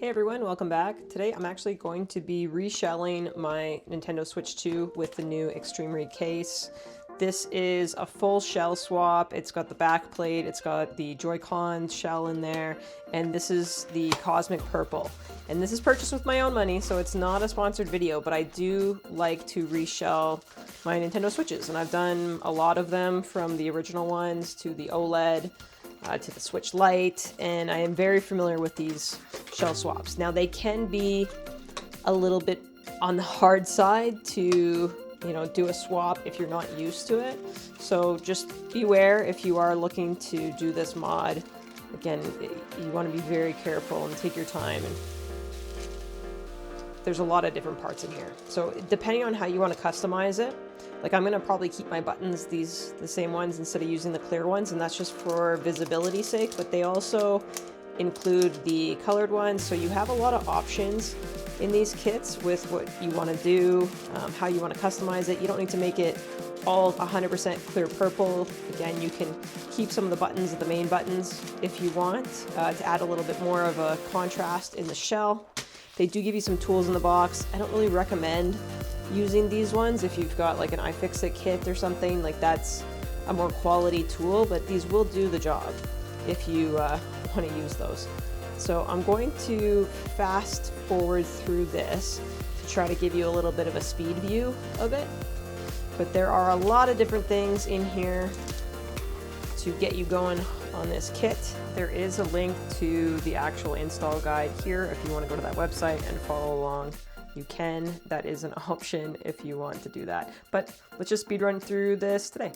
Hey everyone, welcome back. Today I'm actually going to be reshelling my Nintendo Switch 2 with the new eXtremeRate case. This is a full shell swap. It's got the backplate, it's got the Joy-Con shell in there, and this is the Cosmic Purple. And this is purchased with my own money, so it's not a sponsored video, but I do like to reshell my Nintendo Switches, and I've done a lot of them from the original ones to the OLED. To the Switch Lite, and I am very familiar with these shell swaps. Now they can be a little bit on the hard side to, do a swap if you're not used to it. So just beware if you are looking to do this mod. Again, you want to be very careful and take your time. And there's a lot of different parts in here. So depending on how you want to customize it, like I'm gonna probably keep my buttons the same ones instead of using the clear ones, and that's just for visibility's sake, but they also include the colored ones, so you have a lot of options in these kits with what you want to do, how you want to customize it. You don't need to make it all 100% clear purple. Again, you can keep some of the buttons, the main buttons, if you want, to add a little bit more of a contrast in the shell. They do give you some tools in the box. I don't really recommend using these ones if you've got like an iFixit kit or something. Like that's a more quality tool, but these will do the job if you want to use those. So I'm going to fast forward through this to try to give you a little bit of a speed view of it. But there are a lot of different things in here to get you going on this kit. There is a link to the actual install guide here if you want to go to that website and follow along. You can. That is an option if you want to do that. But let's just speed run through this today.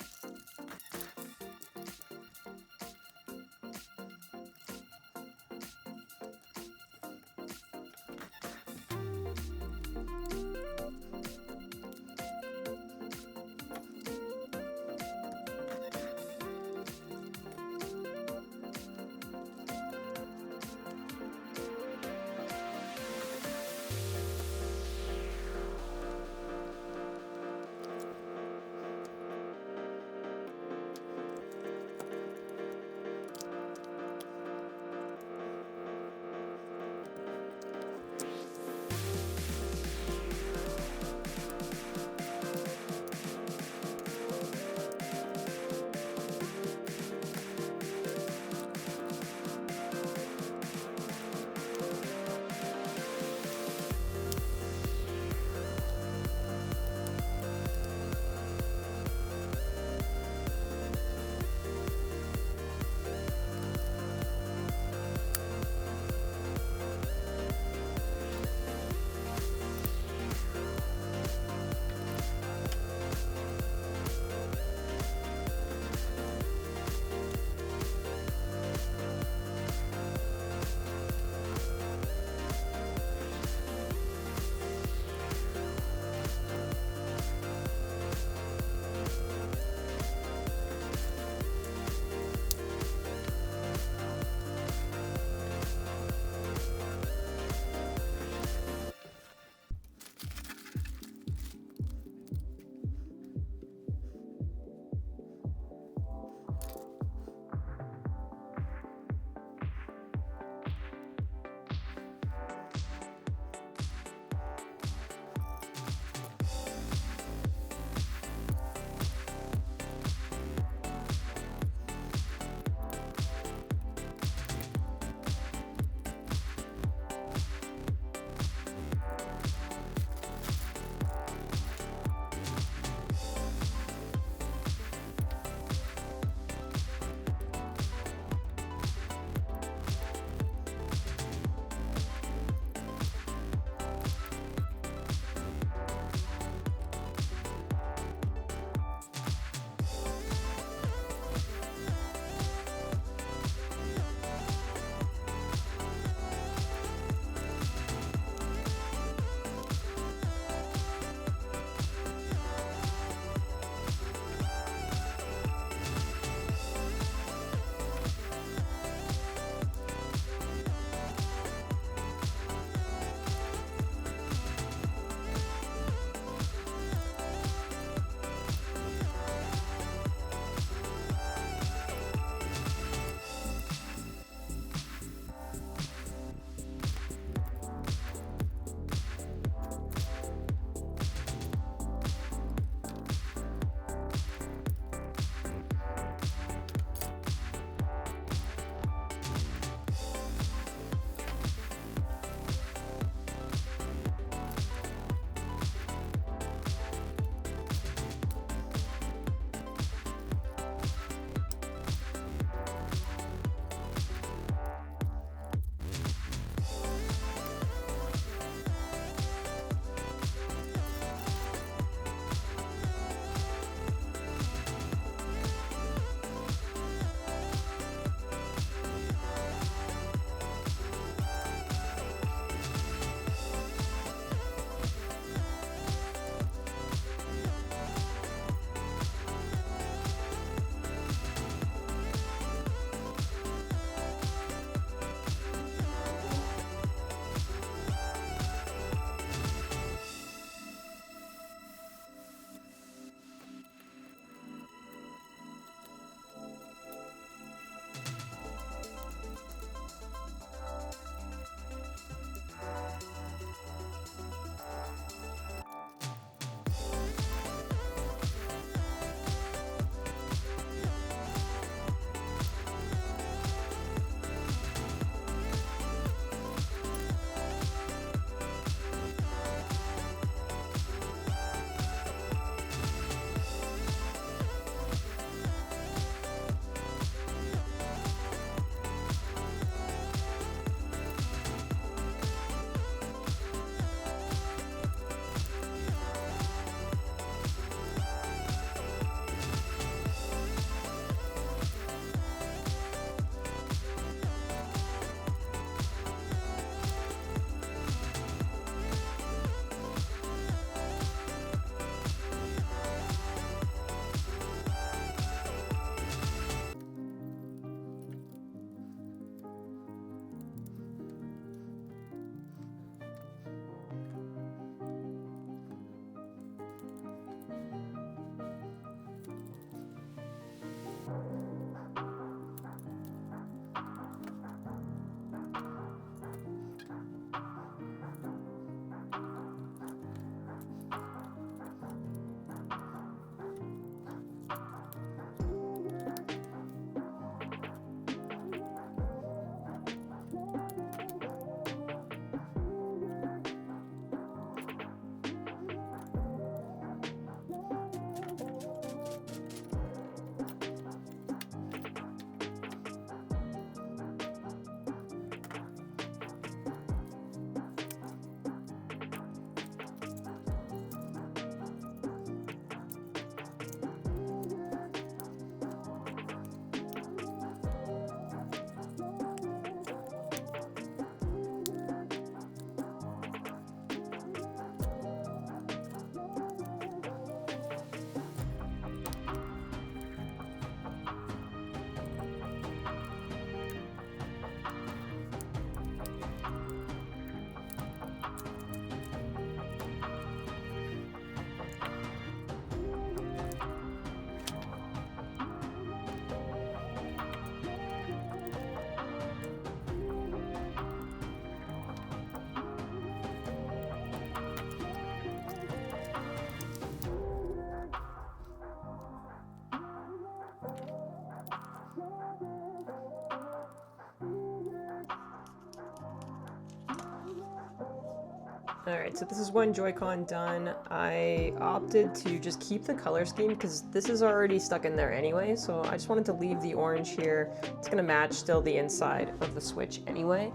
All right, so this is one Joy-Con done. I opted to just keep the color scheme because this is already stuck in there anyway, so I just wanted to leave the orange here. It's gonna match still the inside of the Switch anyway,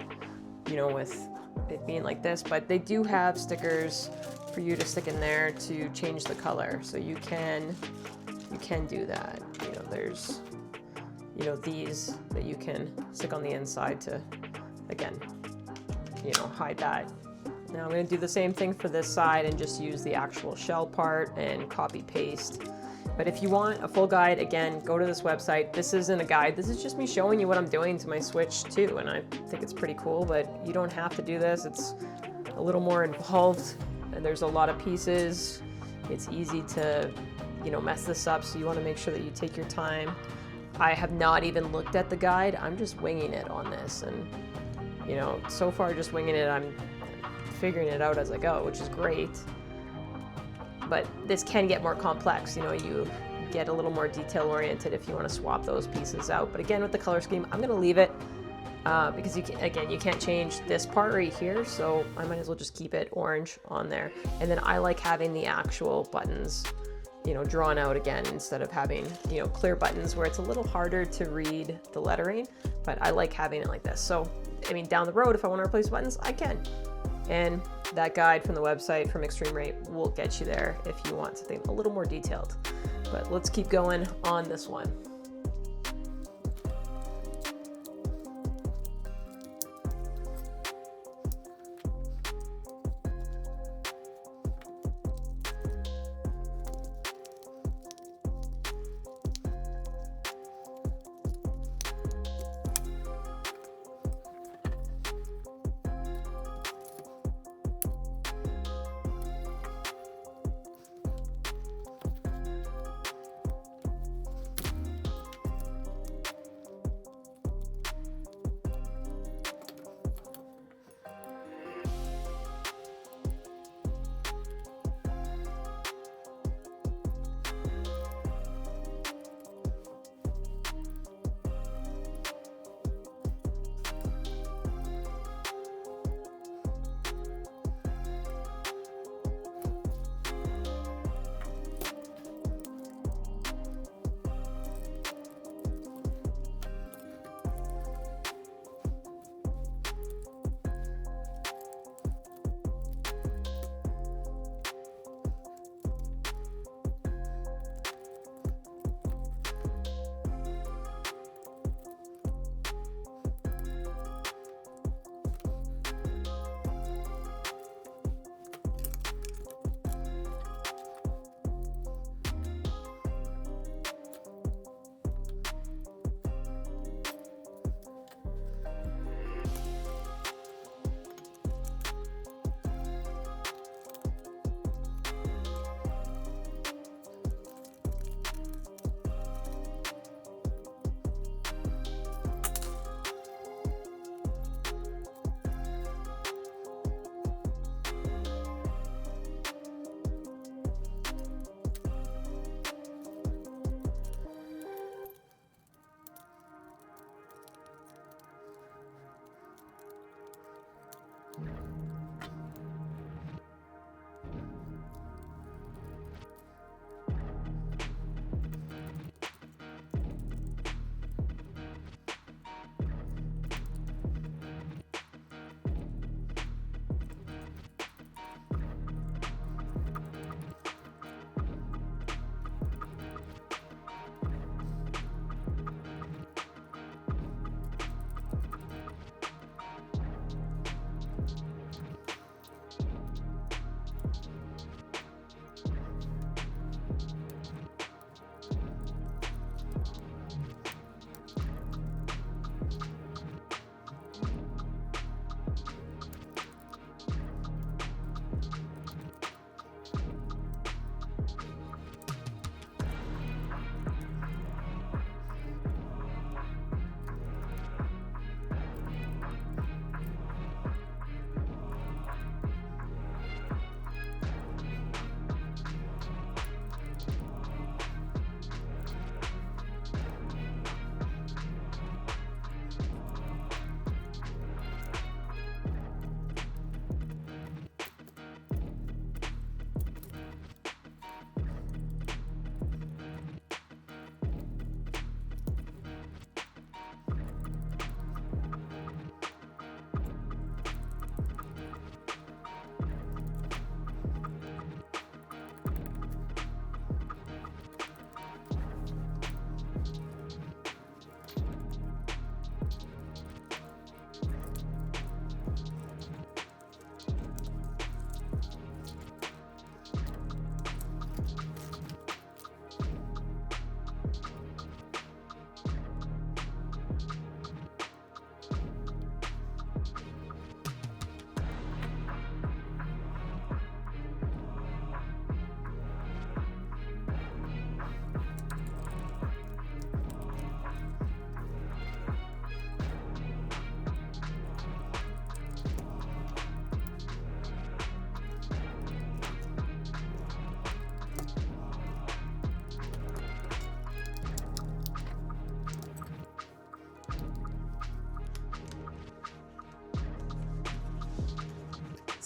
you know, with it being like this, but they do have stickers for you to stick in there to change the color, so you can do that. You know, there's, you know, these that you can stick on the inside to, again, you know, hide that. Now I'm going to do the same thing for this side and just use the actual shell part and copy paste. But if you want a full guide, again, go to this website. This isn't a guide. This is just me showing you what I'm doing to my Switch too, and I think it's pretty cool, but you don't have to do this. It's a little more involved, and there's a lot of pieces. It's easy to, you know, mess this up, so you want to make sure that you take your time. I have not even looked at the guide. I'm just winging it on this, and, you know, so far just winging it. I'm figuring it out as I go, which is great. But this can get more complex. You know, you get a little more detail oriented if you want to swap those pieces out. But again, with the color scheme, I'm going to leave it because you can't change this part right here. So I might as well just keep it orange on there. And then I like having the actual buttons, you know, drawn out again instead of having, you know, clear buttons where it's a little harder to read the lettering. But I like having it like this. So, I mean, down the road, if I want to replace buttons, I can. And that guide from the website from eXtremeRate will get you there if you want something a little more detailed. But let's keep going on this one.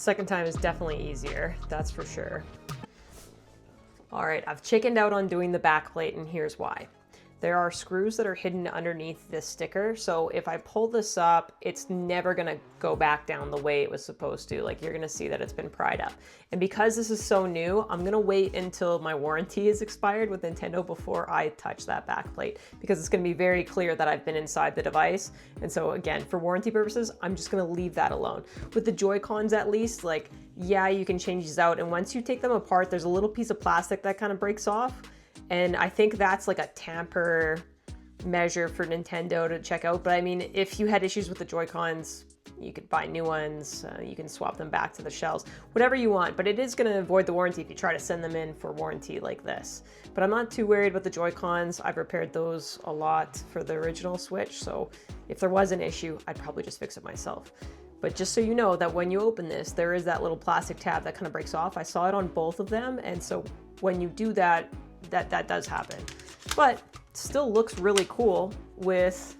Second time is definitely easier, that's for sure. All right, I've chickened out on doing the backplate, and here's why. There are screws that are hidden underneath this sticker, so if I pull this up, it's never gonna go back down the way it was supposed to. Like, you're gonna see that it's been pried up. And because this is so new, I'm gonna wait until my warranty is expired with Nintendo before I touch that backplate, because it's gonna be very clear that I've been inside the device. And so again, for warranty purposes, I'm just gonna leave that alone. With the Joy-Cons at least, like, yeah, you can change these out, and once you take them apart, there's a little piece of plastic that kind of breaks off. And I think that's like a tamper measure for Nintendo to check out. But I mean, if you had issues with the Joy-Cons, you could buy new ones. You can swap them back to the shells, whatever you want. But it is going to avoid the warranty if you try to send them in for warranty like this. But I'm not too worried about the Joy-Cons. I've repaired those a lot for the original Switch. So if there was an issue, I'd probably just fix it myself. But just so you know that when you open this, there is that little plastic tab that kind of breaks off. I saw it on both of them. And so when you do that, that does happen. But still looks really cool with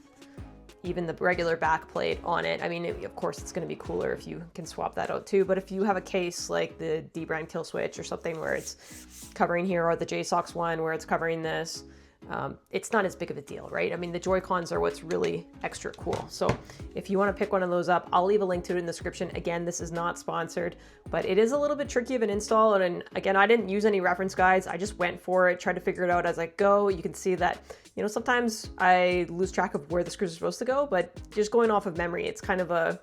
even the regular backplate on it. I mean, of course, it's going to be cooler if you can swap that out too. But if you have a case like the D-Brand Kill Switch or something where it's covering here, or the Jsaux one where it's covering this, it's not as big of a deal, right? I mean, the Joy-Cons are what's really extra cool. So if you want to pick one of those up, I'll leave a link to it in the description. Again, this is not sponsored, but it is a little bit tricky of an install. And again, I didn't use any reference guides. I just went for it, tried to figure it out as I go. You can see that, you know, sometimes I lose track of where the screws are supposed to go, but just going off of memory, it's kind of a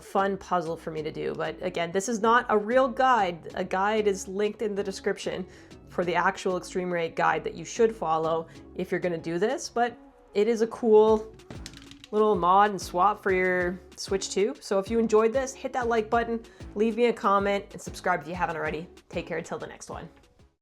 fun puzzle for me to do. But again, this is not a real guide. A guide is linked in the description for the actual eXtremeRate guide that you should follow if you're going to do this. But it is a cool little mod and swap for your Switch 2. So if you enjoyed this, hit that like button, leave me a comment, and subscribe if you haven't already. Take care until the next one.